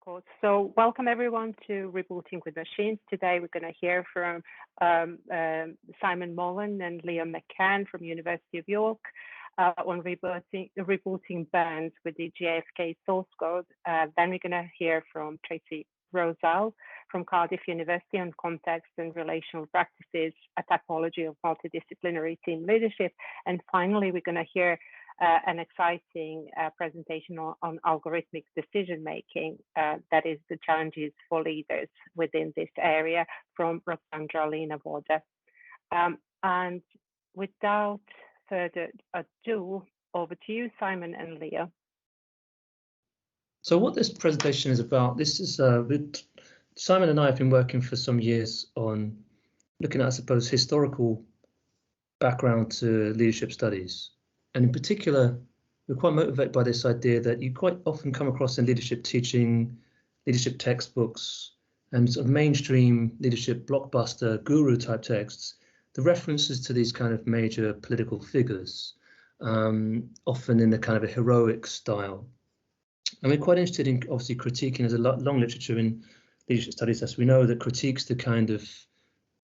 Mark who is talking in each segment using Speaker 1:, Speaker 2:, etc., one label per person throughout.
Speaker 1: course. So welcome everyone to Rebooting with Machines. Today we're going to hear from Simon Mollan and Leah McCann from University of York on rebooting burns with the JFK source code. Then we're going to hear from Tracy Rosal from Cardiff University on context and relational practices, a typology of multidisciplinary team leadership. And finally, we're going to hear an exciting presentation on algorithmic decision making, that is the challenges for leaders within this area from Roxandra Lina Voda. And without further ado, over to you, Simon and Leah.
Speaker 2: So what this presentation is about, this is Simon and I have been working for some years on looking at, I suppose, historical background to leadership studies. And in particular, we're quite motivated by this idea that you quite often come across in leadership teaching, leadership textbooks, and sort of mainstream leadership blockbuster guru type texts, the references to these kind of major political figures, often in a kind of a heroic style. And we're quite interested in obviously critiquing. There's a long literature in leadership studies, as we know, that critiques the kind of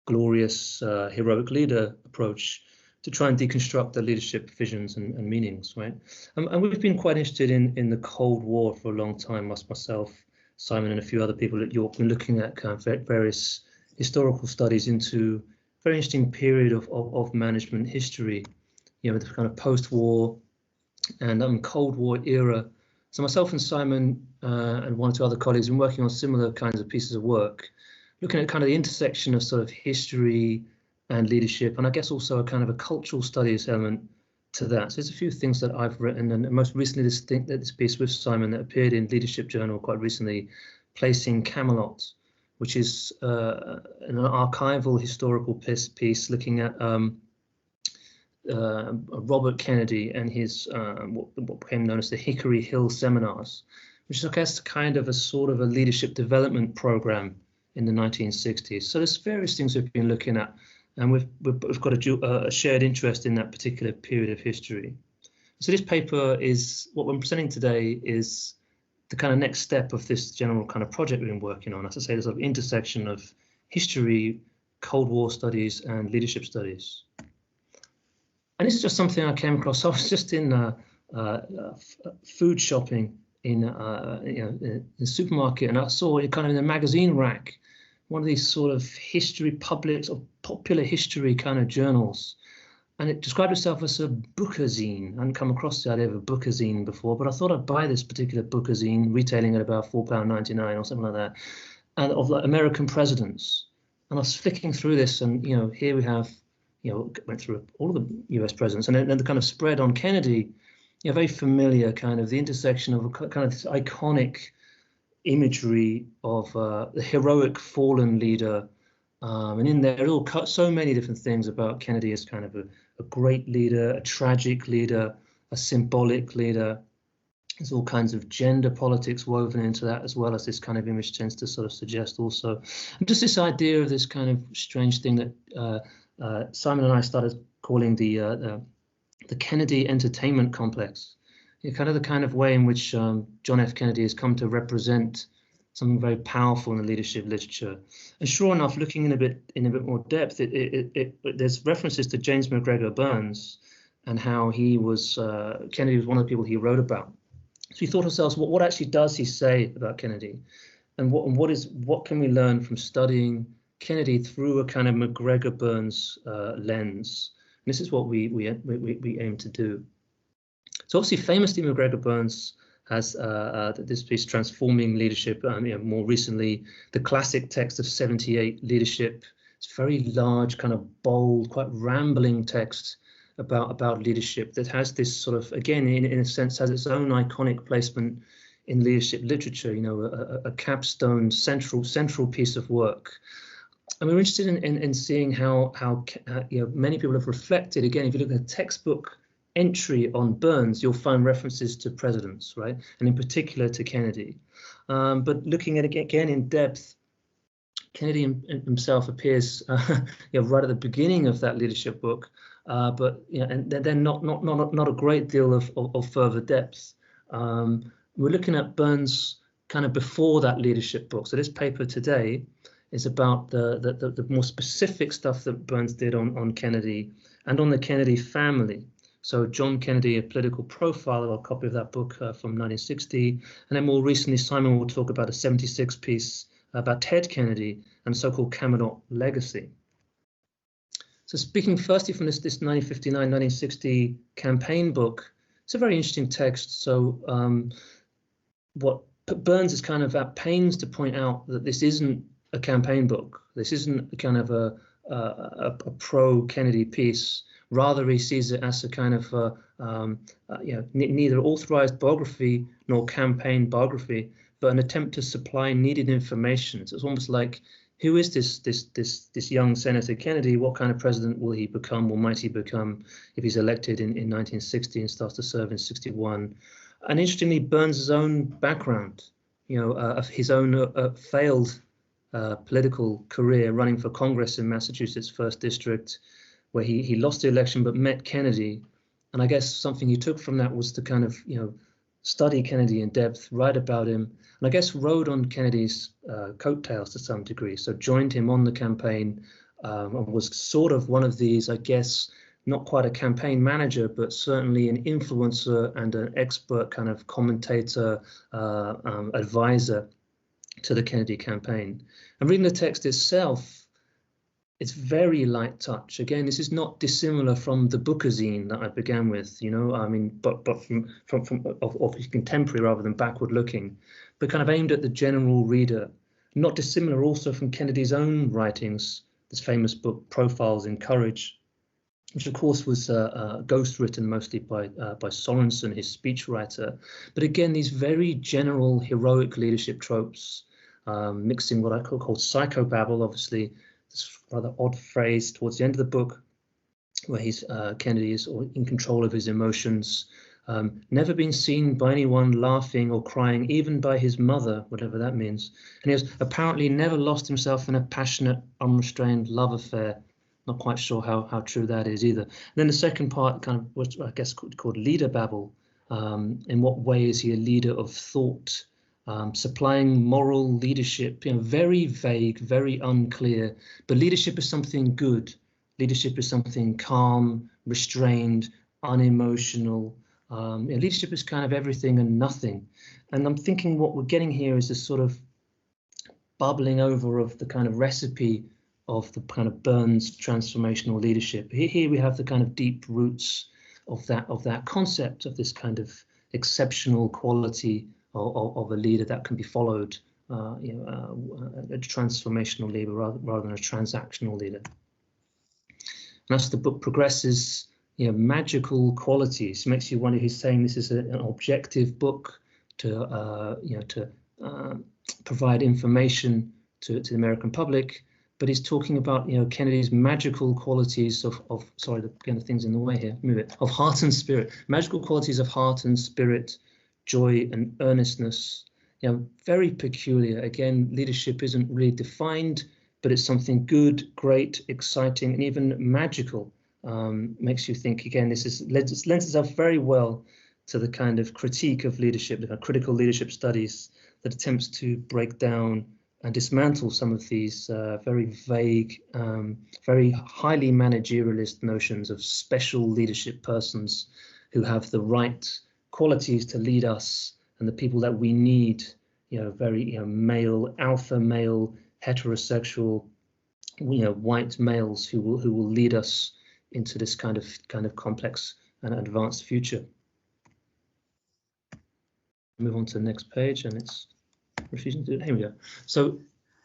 Speaker 2: glorious heroic leader approach to try and deconstruct the leadership visions and meanings, right? And we've been quite interested in the Cold War for a long time. Myself, Simon, and a few other people at York, been looking at kind of various historical studies into a very interesting period of management history, you know, the kind of post-war and Cold War era. So myself and Simon and one or two other colleagues have been working on similar kinds of pieces of work, looking at kind of the intersection of sort of history and leadership, and I guess also a kind of a cultural studies element to that. So there's a few things that I've written, and most recently this piece with Simon that appeared in Leadership Journal quite recently, Placing Camelot, which is an archival historical piece looking at Robert Kennedy and his what became known as the Hickory Hill Seminars, which is, I guess, kind of a sort of a leadership development program in the 1960s. So there's various things we've been looking at, and we've got a shared interest in that particular period of history. So this paper is, what I'm presenting today is the kind of next step of this general kind of project we've been working on. As I say, the sort of intersection of history, Cold War studies, and leadership studies. And this is just something I came across. I was just in food shopping in the supermarket, and I saw it kind of in a magazine rack, one of these sort of history publics or popular history kind of journals, and it described itself as a bookazine. I hadn't come across the idea of a bookazine before, but I thought I'd buy this particular bookazine, retailing at about £4.99 or something like that, and of like American presidents. And I was flicking through this, and here we have, went through all of the US presidents, and then the kind of spread on Kennedy, very familiar kind of the intersection of a kind of this iconic imagery of the heroic fallen leader, and in there all so many different things about Kennedy as kind of a great leader, a tragic leader, a symbolic leader. There's all kinds of gender politics woven into that, as well as this kind of image tends to sort of suggest also, and just this idea of this kind of strange thing that Simon and I started calling the Kennedy entertainment complex. Kind of the kind of way in which John F. Kennedy has come to represent something very powerful in the leadership literature. And sure enough, looking in a bit more depth, there's references to James McGregor Burns and how he was Kennedy was one of the people he wrote about. So we thought to ourselves, what actually does he say about Kennedy, and what can we learn from studying Kennedy through a kind of McGregor Burns lens? And this is what we aim to do. So obviously, famously, McGregor Burns has this piece, Transforming Leadership, more recently, the classic text of 78, Leadership. It's a very large, kind of bold, quite rambling text about leadership that has this sort of, again, in a sense, has its own iconic placement in leadership literature, a capstone, central piece of work. And we're interested in seeing how many people have reflected. Again, if you look at a textbook entry on Burns, you'll find references to presidents, right? And in particular to Kennedy. But looking at it again in depth, Kennedy himself appears right at the beginning of that leadership book, but and then not a great deal of further depth. We're looking at Burns' kind of before that leadership book. So this paper today is about the more specific stuff that Burns did on Kennedy and on the Kennedy family. So John Kennedy, A Political Profile, a copy of that book from 1960. And then more recently, Simon will talk about a 76 piece about Ted Kennedy and so-called Camelot legacy. So speaking firstly from this 1959-1960 campaign book, it's a very interesting text. So what Burns is kind of at pains to point out that this isn't a campaign book. This isn't kind of a pro-Kennedy piece. Rather, he sees it as a kind of neither authorized biography nor campaign biography, but an attempt to supply needed information. So it's almost like, who is this young Senator Kennedy? What kind of president will he become, or might he become, if he's elected in 1960 and starts to serve in 61? And interestingly, Burns' own background, of his own failed political career running for Congress in Massachusetts' 1st District, where he lost the election but met Kennedy. And I guess something he took from that was to kind of, study Kennedy in depth, write about him, and I guess rode on Kennedy's coattails to some degree. So joined him on the campaign and was sort of one of these, I guess, not quite a campaign manager, but certainly an influencer and an expert kind of commentator, advisor to the Kennedy campaign. And reading the text itself, it's very light touch. Again, this is not dissimilar from the Bookerzine that I began with, but from contemporary rather than backward looking, but kind of aimed at the general reader. Not dissimilar also from Kennedy's own writings, this famous book, Profiles in Courage, which of course was ghostwritten mostly by Sorensen, his speechwriter. But again, these very general heroic leadership tropes, mixing what I call psychobabble, obviously, this rather odd phrase towards the end of the book, where Kennedy is in control of his emotions, never been seen by anyone laughing or crying, even by his mother, whatever that means. And he has apparently never lost himself in a passionate, unrestrained love affair. Not quite sure how true that is either. And then the second part, kind of what I guess called leader babble. In what way is he a leader of thought? Supplying moral leadership, very vague, very unclear, but leadership is something good. Leadership is something calm, restrained, unemotional. Leadership is kind of everything and nothing. And I'm thinking what we're getting here is this sort of bubbling over of the kind of recipe of the kind of Burns transformational leadership. Here we have the kind of deep roots of that concept of this kind of exceptional quality of a leader that can be followed, a transformational leader rather than a transactional leader. And as the book progresses, magical qualities makes you wonder. He's saying this is an objective book to provide information to the American public, but he's talking about Kennedy's magical qualities of things in the way here. Move it. Of heart and spirit, magical qualities of heart and spirit. Joy and earnestness, very peculiar. Again, leadership isn't really defined, but it's something good, great, exciting, and even magical. Makes you think. Again, this lends itself very well to the kind of critique of leadership, the critical leadership studies that attempts to break down and dismantle some of these very vague, very highly managerialist notions of special leadership persons who have the right qualities to lead us and the people that we need, very male, alpha male, heterosexual, white males who will lead us into this kind of complex and advanced future. Move on to the next page, and it's refusing to do it. Here we go. So,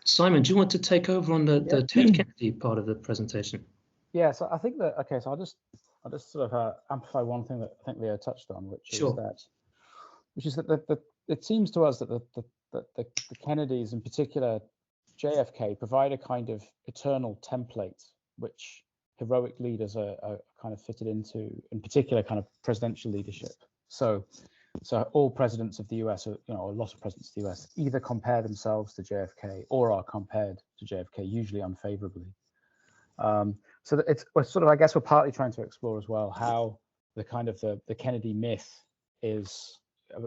Speaker 2: Simon, do you want to take over on the Ted Kennedy part of the presentation?
Speaker 3: Yeah. So I think that So I'll just sort of amplify one thing that I think Leo touched on, which is that it seems to us that the Kennedys, in particular JFK, provide a kind of eternal template which heroic leaders are kind of fitted into, in particular kind of presidential leadership. So all presidents of the US, or a lot of presidents of the US, either compare themselves to JFK or are compared to JFK, usually unfavorably. So that we're sort of, I guess, we're partly trying to explore as well how the kind of the Kennedy myth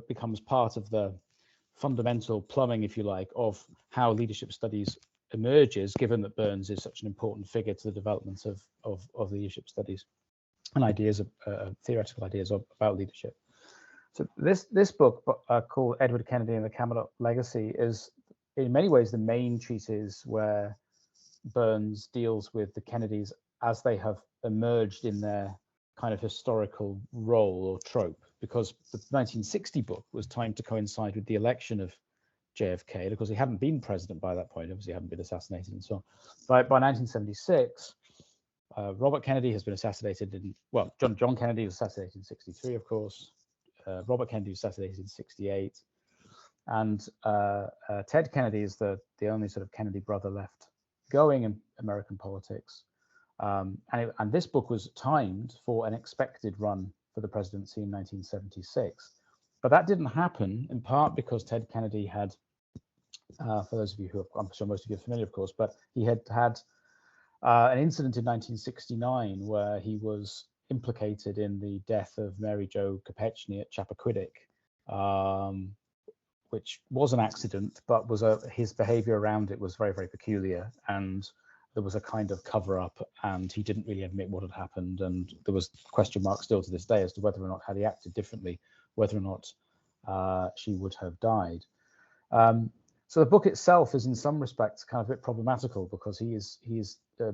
Speaker 3: becomes part of the fundamental plumbing, if you like, of how leadership studies emerges, given that Burns is such an important figure to the development of leadership studies and ideas of theoretical ideas about leadership. So this book called Edward Kennedy and the Camelot Legacy is in many ways the main treatise where Burns deals with the Kennedys as they have emerged in their kind of historical role or trope, because the 1960 book was timed to coincide with the election of JFK, because he hadn't been president by that point, obviously he hadn't been assassinated and so on. By 1976, Robert Kennedy has been assassinated John Kennedy was assassinated in 63, of course. Robert Kennedy was assassinated in 68. And Ted Kennedy is the only sort of Kennedy brother left going in American politics. And this book was timed for an expected run for the presidency in 1976. But that didn't happen, in part because Ted Kennedy had, for those of you who I'm sure most of you are familiar, of course, but he had an incident in 1969 where he was implicated in the death of Mary Jo Kopechne at Chappaquiddick, which was an accident, but his behavior around it was very, very peculiar. And there was a kind of cover up, and he didn't really admit what had happened. And there was question marks still to this day as to whether or not, had he acted differently, whether or not she would have died. So the book itself is in some respects kind of a bit problematical, because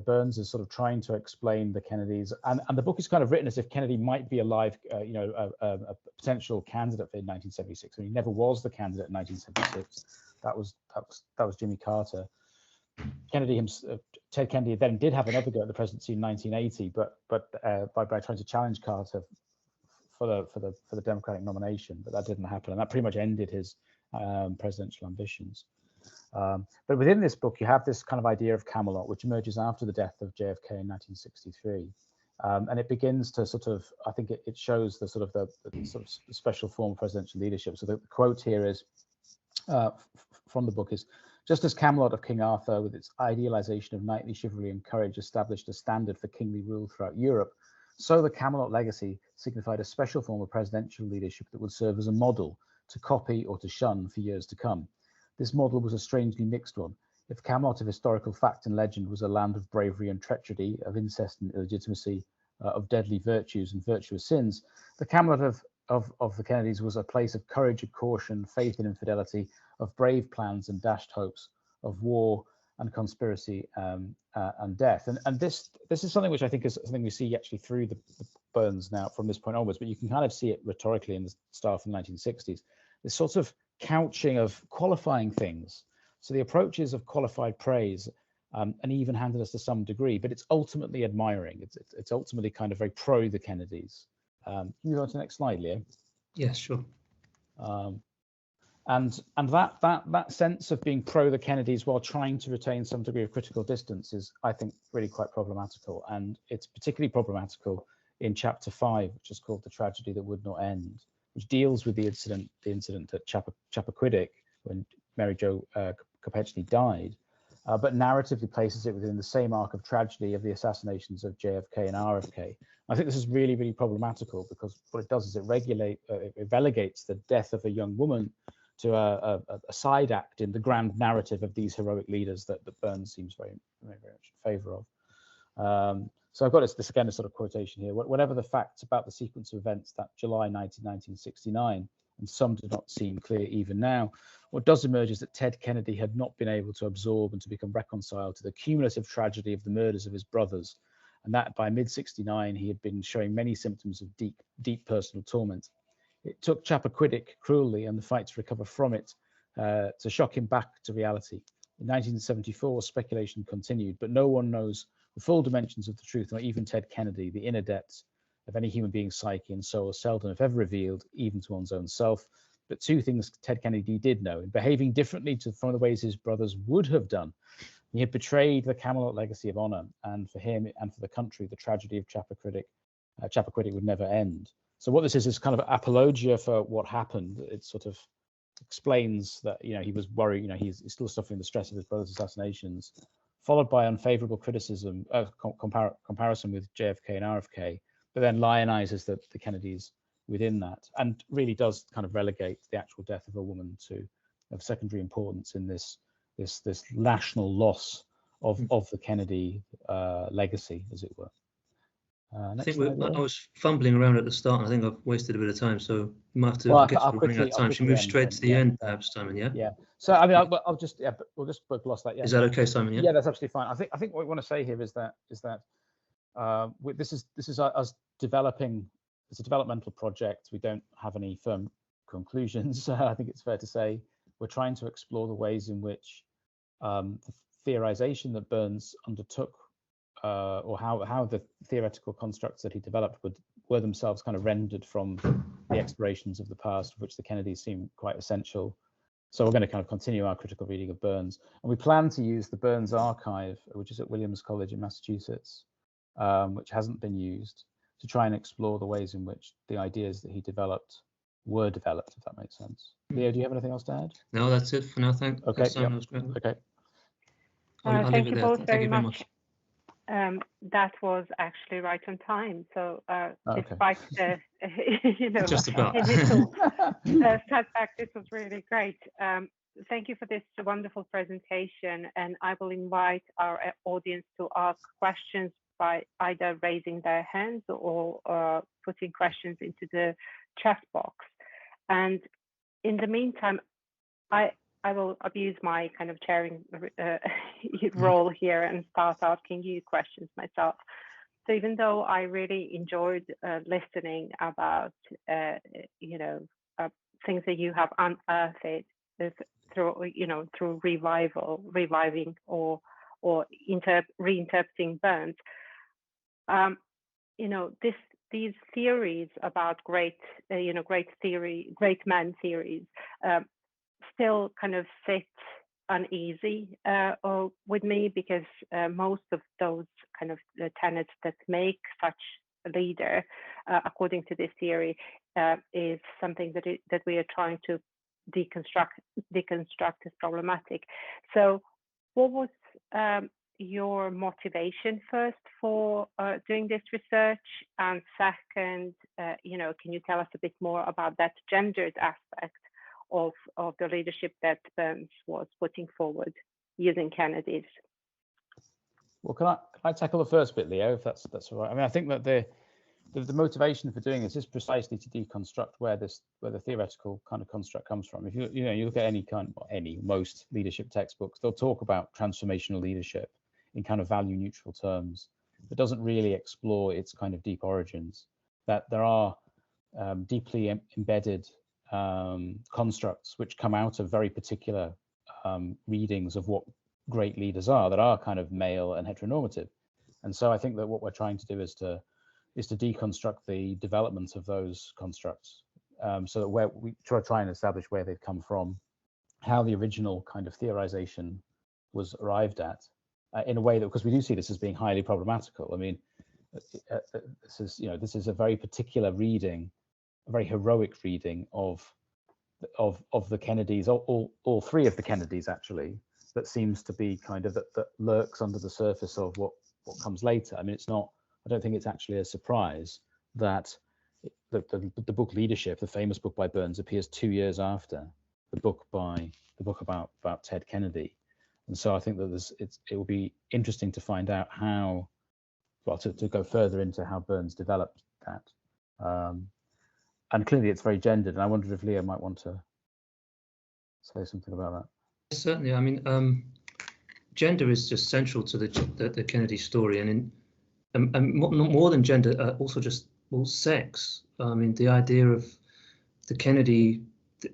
Speaker 3: Burns is sort of trying to explain the Kennedys, and the book is kind of written as if Kennedy might be alive, a potential candidate in 1976. I mean, he never was the candidate in 1976. That was Jimmy Carter. Ted Kennedy then did have another go at the presidency in 1980, but by trying to challenge Carter for the Democratic nomination, but that didn't happen, and that pretty much ended his presidential ambitions. But within this book, you have this kind of idea of Camelot, which emerges after the death of JFK in 1963, and it begins to sort of, I think it shows the sort of special form of presidential leadership. So the quote here is from the book is, "Just as Camelot of King Arthur, with its idealization of knightly chivalry and courage, established a standard for kingly rule throughout Europe, so the Camelot legacy signified a special form of presidential leadership that would serve as a model to copy or to shun for years to come. This model was a strangely mixed one. If Camelot of historical fact and legend was a land of bravery and treachery, of incest and illegitimacy, of deadly virtues and virtuous sins, the Camelot of the Kennedys was a place of courage and caution, faith and infidelity, of brave plans and dashed hopes, of war and conspiracy and death." And this is something which I think is something we see actually through the Burns now from this point onwards, but you can kind of see it rhetorically in the start of the 1960s. This sort of couching of qualifying things. So the approaches of qualified praise and even-handedness to some degree, but it's ultimately admiring. It's ultimately kind of very pro the Kennedys. Can you go on to the next slide, Leo?
Speaker 2: Yes, sure.
Speaker 3: And that sense of being pro the Kennedys while trying to retain some degree of critical distance is, I think, really quite problematical. And it's particularly problematical in chapter 5, which is called "The Tragedy That Would Not End," which deals with the incident at Chappaquiddick when Mary Jo Kopechne died, but narratively places it within the same arc of tragedy of the assassinations of JFK and RFK. I think this is really, really problematical, because what it does is it relegates the death of a young woman to a side act in the grand narrative of these heroic leaders that Burns seems very, very, very much in favor of. So I've got this again, a sort of quotation here. "Whatever the facts about the sequence of events that July 1969, and some do not seem clear even now, what does emerge is that Ted Kennedy had not been able to absorb and to become reconciled to the cumulative tragedy of the murders of his brothers, and that by mid-69 he had been showing many symptoms of deep personal torment. It took Chappaquiddick cruelly and the fight to recover from it to shock him back to reality. In 1974, speculation continued, but no one knows the full dimensions of the truth, not even Ted Kennedy. The inner depths of any human being's psyche and soul are seldom, if ever, revealed, even to one's own self. But two things Ted Kennedy did know: in behaving differently from the ways his brothers would have done, he had betrayed the Camelot legacy of honor, and for him and for the country, the tragedy of Chappaquiddick would never end." So what this is kind of apologia for what happened. It sort of explains that, he was worried, he's still suffering the stress of his brother's assassinations, followed by unfavorable criticism, comparison with JFK and RFK, but then lionizes the Kennedys within that, and really does kind of relegate the actual death of a woman to secondary importance in this national loss of the Kennedy legacy, as it were.
Speaker 2: I think I was fumbling around at the start. And I think I've wasted a bit of time, so you might have to.
Speaker 3: Well,
Speaker 2: I guess we're running out of time. Should we move straight to the end, perhaps, Simon? Yeah.
Speaker 3: Yeah. So I mean, we'll just gloss that. Yeah.
Speaker 2: Is that okay, Simon? Yeah.
Speaker 3: Yeah, that's absolutely fine. I think what we want to say here is that this is us developing. It's a developmental project. We don't have any firm conclusions. I think it's fair to say we're trying to explore the ways in which the theorization that Burns undertook, or how the theoretical constructs that he developed were themselves kind of rendered from the explorations of the past, of which the Kennedys seem quite essential. So we're going to kind of continue our critical reading of Burns, and we plan to use the Burns archive, which is at Williams College in Massachusetts, which hasn't been used, to try and explore the ways in which the ideas that he developed were developed, if that makes sense. Leo, do you have anything else to add?
Speaker 2: No, that's it for now. Thanks.
Speaker 3: Okay.
Speaker 2: Simon, that was great.
Speaker 3: Okay.
Speaker 2: I'll
Speaker 1: thank
Speaker 2: leave it
Speaker 1: you
Speaker 2: there.
Speaker 1: both very
Speaker 2: you very much.
Speaker 1: That was actually right on time. So
Speaker 3: Okay.
Speaker 1: despite the
Speaker 2: Just about.
Speaker 1: initial setback, this was really great. Thank you for this wonderful presentation, and I will invite our audience to ask questions by either raising their hands or putting questions into the chat box. And in the meantime, I will abuse my kind of chairing role here and start asking you questions myself. So even though I really enjoyed listening about things that you have unearthed through reviving or reinterpreting Burns, these theories about great man theories still kind of sit uneasy with me, because most of those kind of tenets that make such a leader, according to this theory, is something that we are trying to deconstruct as problematic. So what was your motivation first for doing this research, and second, can you tell us a bit more about that gendered aspect of the leadership that Burns was putting forward using Kennedy's?
Speaker 3: Well, can I tackle the first bit, Leo, if that's all right? I mean, I think that the motivation for doing this is precisely to deconstruct where the theoretical kind of construct comes from. If you look at most leadership textbooks, they'll talk about transformational leadership in kind of value neutral terms. It doesn't really explore its kind of deep origins, that there are deeply embedded constructs which come out of very particular readings of what great leaders are, that are kind of male and heteronormative. And so I think that what we're trying to do is to deconstruct the development of those constructs, so that we try and establish where they've come from, how the original kind of theorization was arrived at, in a way that, because we do see this as being highly problematical. I mean, this is a very particular reading, a very heroic reading of the Kennedys, all three of the Kennedys actually, that seems to be kind of that lurks under the surface of what comes later. I mean, I don't think it's actually a surprise that the book Leadership, the famous book by Burns, appears 2 years after the book about Ted Kennedy. And so I think that it will be interesting to find out to go further into how Burns developed that. And clearly it's very gendered, and I wondered if Leo might want to say something about that.
Speaker 2: Certainly. I mean, gender is just central to the Kennedy story, and more than gender, also just sex. I mean, the idea of the Kennedy,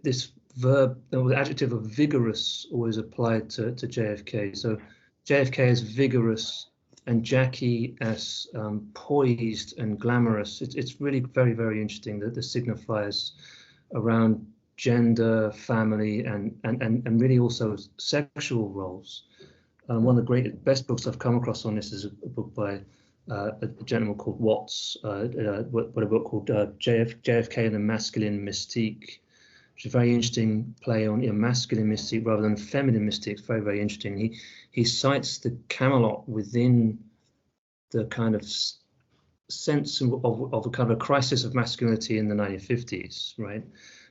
Speaker 2: this verb, the adjective of vigorous, always applied to JFK. So JFK is vigorous, and Jackie as poised and glamorous. It's really very, very interesting that the signifiers around gender, family, and really also sexual roles. One of the best books I've come across on this is a book by a gentleman called Watts, a book called JFK and the Masculine Mystique, which is a very interesting play on masculine mystique rather than feminine mystique. It's very, very interesting. He cites the Camelot within the kind of sense of a kind of a crisis of masculinity in the 1950s, right?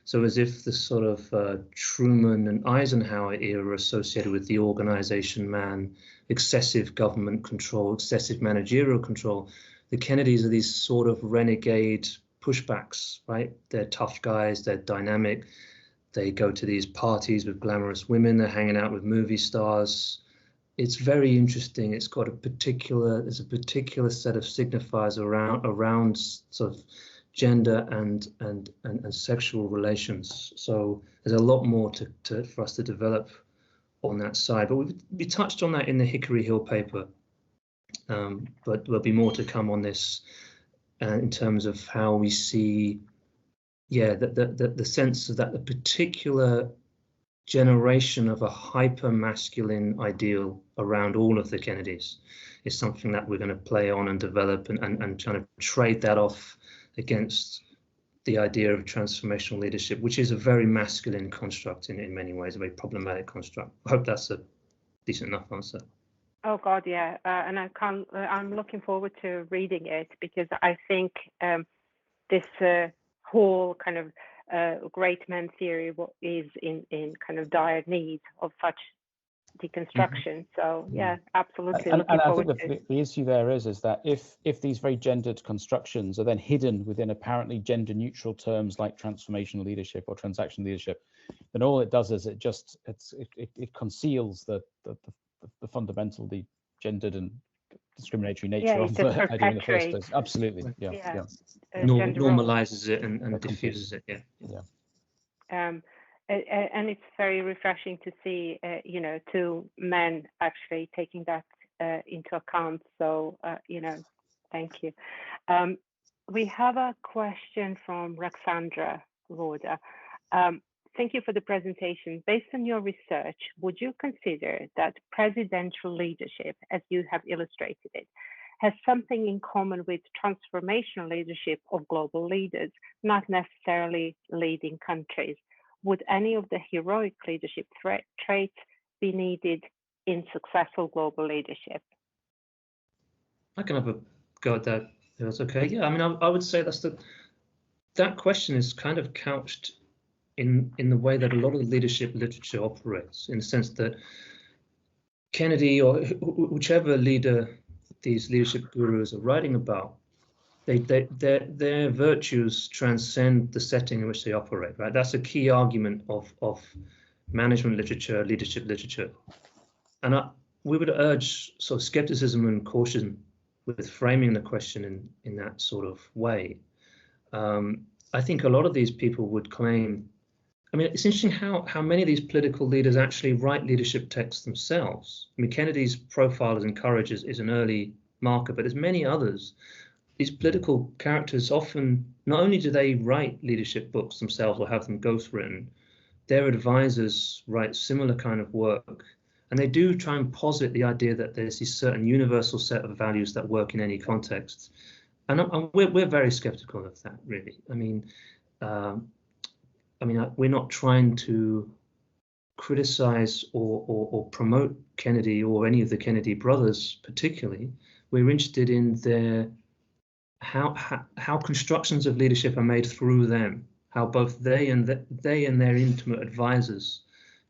Speaker 2: So as if the sort of Truman and Eisenhower era associated with the organization man, excessive government control, excessive managerial control, the Kennedys are these sort of renegade pushbacks, right? They're tough guys, they're dynamic. They go to these parties with glamorous women, they're hanging out with movie stars. It's very interesting. It's got there's a particular set of signifiers around sort of gender and sexual relations. So there's a lot more for us to develop on that side. But we touched on that in the Hickory Hill paper. But there'll be more to come on this in terms of how we see, the sense of that the particular generation of a hyper masculine ideal around all of the Kennedys is something that we're going to play on and develop and trying to trade that off against the idea of transformational leadership, which is a very masculine construct in many ways, a very problematic construct. I hope that's a decent enough answer.
Speaker 1: Oh God, yeah, and I'm looking forward to reading it, because I think this whole kind of great men theory is in kind of dire need of such deconstruction. So yeah, absolutely.
Speaker 3: And I think the issue there is that if these very gendered constructions are then hidden within apparently gender neutral terms like transformational leadership or transactional leadership, then all it does is it conceals the fundamentally gendered and discriminatory nature of the idea in the first place. Absolutely, yeah.
Speaker 2: Normalizes it and diffuses it. Yeah.
Speaker 1: And it's very refreshing to see, two men actually taking that into account. So, thank you. We have a question from Roxandra Roda. Thank you for the presentation. Based on your research, would you consider that presidential leadership, as you have illustrated it, has something in common with transformational leadership of global leaders, not necessarily leading countries? Would any of the heroic leadership traits be needed in successful global leadership?
Speaker 2: I can have a go at that, if that's okay. Yeah, I mean, I would say that question is kind of couched in the way that a lot of leadership literature operates, in the sense that Kennedy or whichever leader these leadership gurus are writing about, their virtues transcend the setting in which they operate, right? That's a key argument of management literature, leadership literature. And we would urge sort of skepticism and caution with framing the question in that sort of way. I think a lot of these people would claim, I mean, it's interesting how many of these political leaders actually write leadership texts themselves. I mean, Kennedy's profile as encouragers is an early marker, but there's many others. These political characters often, not only do they write leadership books themselves or have them ghostwritten, their advisors write similar kind of work. And they do try and posit the idea that there's this certain universal set of values that work in any context. And we're very skeptical of that, really. I mean, we're not trying to criticize or promote Kennedy or any of the Kennedy brothers particularly. We're interested in how constructions of leadership are made through them, how both they and their intimate advisors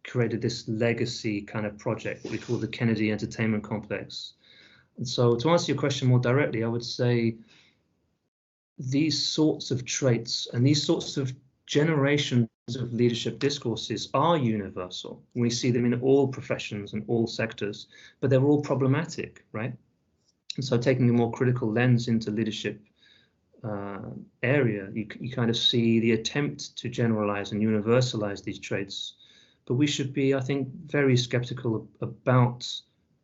Speaker 2: created this legacy kind of project, what we call the Kennedy Entertainment Complex. And so to answer your question more directly, I would say these sorts of traits and these sorts of generations of leadership discourses are universal. We see them in all professions and all sectors, but they're all problematic, right? And so taking a more critical lens into leadership area, you kind of see the attempt to generalize and universalize these traits. But we should be, I think, very skeptical about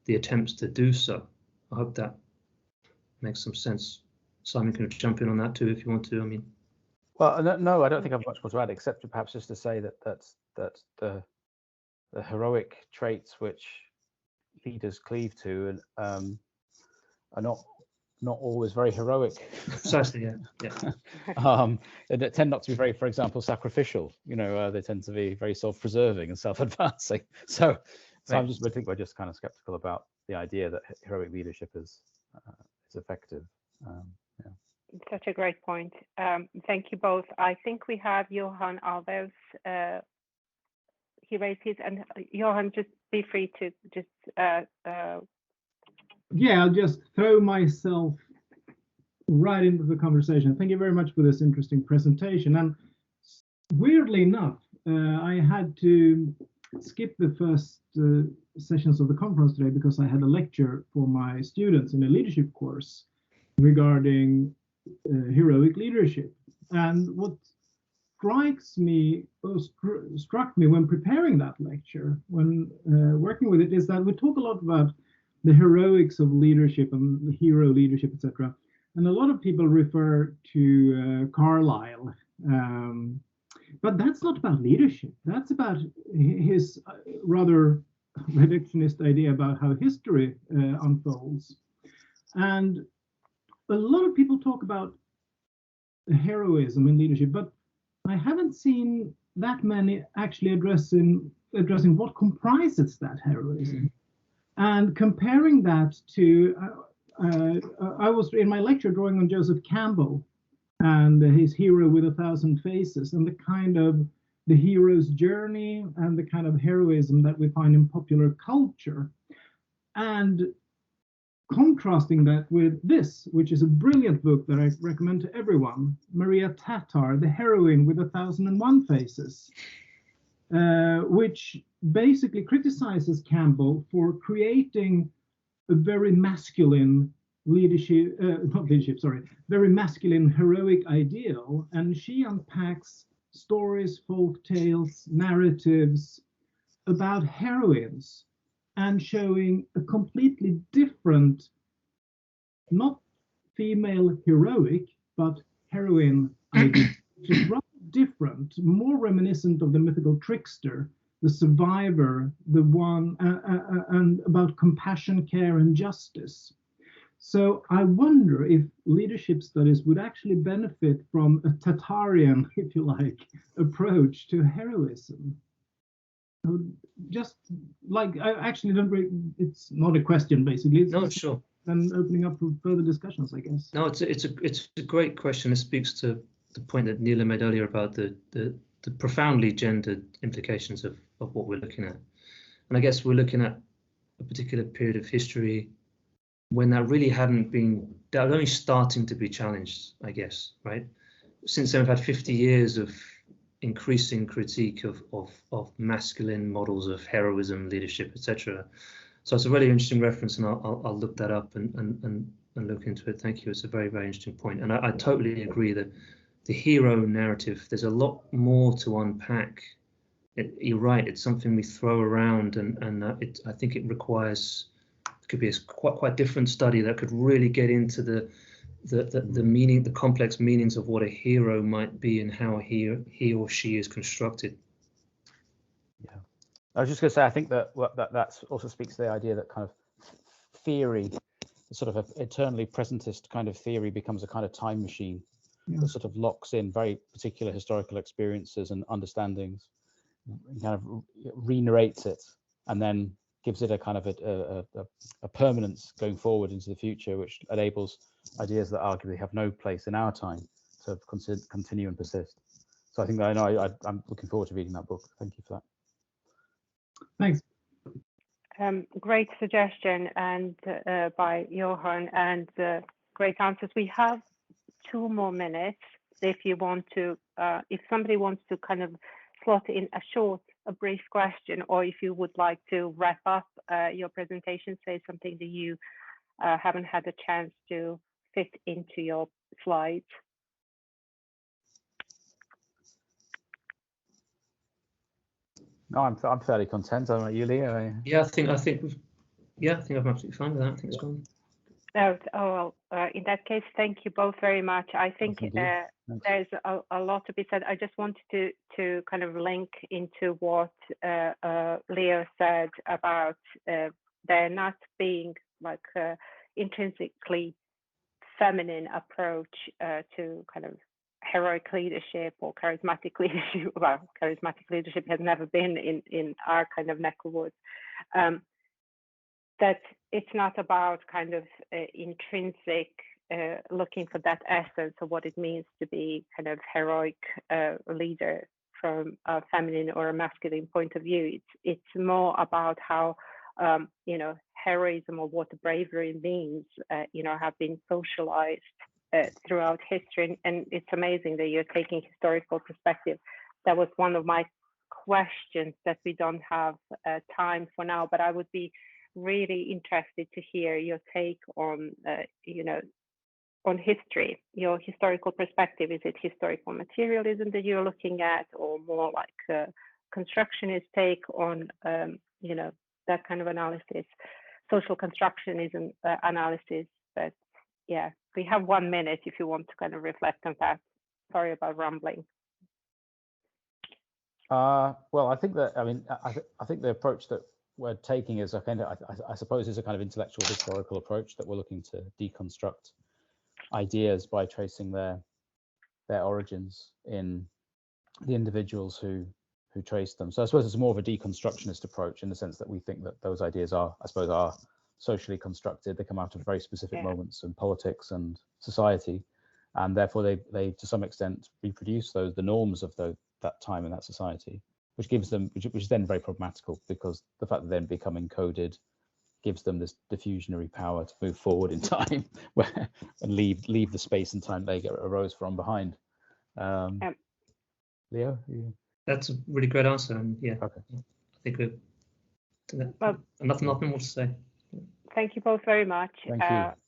Speaker 2: the attempts to do so. I hope that makes some sense. Simon can jump in on that too if you want to. I mean,
Speaker 3: well, no, I don't think I've much more to add, except perhaps just to say that the heroic traits which leaders cleave to are not always very heroic.
Speaker 2: Precisely, yeah.
Speaker 3: They tend not to be very, for example, sacrificial. They tend to be very self-preserving and self-advancing. So right. I think we're just kind of skeptical about the idea that heroic leadership is effective.
Speaker 1: Such a great point. Thank you both. I think we have Johan Alves. He raised his, and Johan, just be free to just.
Speaker 4: Yeah, I'll just throw myself right into the conversation. Thank you very much for this interesting presentation. And weirdly enough, I had to skip the first sessions of the conference today because I had a lecture for my students in a leadership course regarding heroic leadership. And what strikes me, or struck me when preparing that lecture, when working with it, is that we talk a lot about the heroics of leadership and the hero leadership, etc. And a lot of people refer to Carlyle. But that's not about leadership. That's about his rather reductionist idea about how history unfolds. And a lot of people talk about heroism in leadership, but I haven't seen that many actually addressing what comprises that heroism. And comparing that to, I was in my lecture drawing on Joseph Campbell and his hero with 1,000 faces, and the kind of the hero's journey and the kind of heroism that we find in popular culture, and contrasting that with this, which is a brilliant book that I recommend to everyone, Maria Tatar, The Heroine with 1,001 Faces, which basically criticizes Campbell for creating a very masculine very masculine heroic ideal, and she unpacks stories, folk tales, narratives about heroines and showing a completely different, not female heroic, but heroine idea, which is rather different, more reminiscent of the mythical trickster, the survivor, the one, and about compassion, care, and justice. So I wonder if leadership studies would actually benefit from a Tatarian, if you like, approach to heroism. Just like, I actually don't really, it's not a question basically. It's
Speaker 2: no, sure.
Speaker 4: And opening up for further discussions, I guess.
Speaker 2: No, it's a great question. It speaks to the point that Neela made earlier about the profoundly gendered implications of what we're looking at. And I guess we're looking at a particular period of history when that really hadn't been, that was only starting to be challenged, I guess, right? Since then, we've had 50 years of increasing critique of masculine models of heroism, leadership, etc. So it's a really interesting reference, and I'll look that up and look into it. Thank you. It's a very, very interesting point. And I totally agree that the hero narrative, there's a lot more to unpack. You're right, it's something we throw around, and I think it requires, it could be a quite different study that could really get into the meaning, the complex meanings of what a hero might be and how he or she is constructed.
Speaker 3: Yeah, I was just going to say, I think that that also speaks to the idea that kind of theory, sort of an eternally presentist kind of theory, becomes a kind of time machine that sort of locks in very particular historical experiences and understandings, kind of re-narrates it, and then gives it a kind of a permanence going forward into the future, which enables ideas that arguably have no place in our time to continue and persist. So I think that I'm looking forward to reading that book. Thank you for that.
Speaker 4: Thanks.
Speaker 1: Great suggestion and by Johan, and great answers. We have 2 more minutes if you want to, if somebody wants to kind of slot in a brief question, or if you would like to wrap up your presentation, say something that you haven't had a chance to fit into your slides.
Speaker 3: No, I'm fairly content. I don't know, you, Leo?
Speaker 2: Yeah, I think I'm absolutely fine with that. I think it's gone.
Speaker 1: Oh, well, in that case, thank you both very much. I think there's a lot to be said. I just wanted to kind of link into what Leo said about there not being like intrinsically feminine approach to kind of heroic leadership or charismatic leadership. Well, charismatic leadership has never been in our kind of neck of woods. That it's not about kind of intrinsic looking for that essence of what it means to be kind of heroic leader from a feminine or a masculine point of view. It's more about how heroism or what bravery means, have been socialized throughout history. And it's amazing that you're taking historical perspective. That was one of my questions that we don't have time for now, but I would be really interested to hear your take on, on history, your historical perspective. Is it historical materialism that you're looking at, or more like constructionist take on, that kind of analysis, social constructionism analysis? But yeah, we have 1 minute if you want to kind of reflect on that. Sorry about rambling.
Speaker 3: Well, I think that, I think the approach that we're taking is I suppose is a kind of intellectual historical approach, that we're looking to deconstruct ideas by tracing their origins in the individuals who trace them. So I suppose it's more of a deconstructionist approach, in the sense that we think that those ideas are socially constructed. They come out of very specific moments in politics and society, and therefore they to some extent reproduce the norms of that time in that society, which gives them, which is then very problematical, because the fact that they're becoming encoded gives them this diffusionary power to move forward in time and leave the space and time they arose from behind. Leo?
Speaker 2: That's a really great answer. And yeah,
Speaker 3: okay.
Speaker 2: I think nothing more to say.
Speaker 1: Thank you both very much.
Speaker 3: Thank you.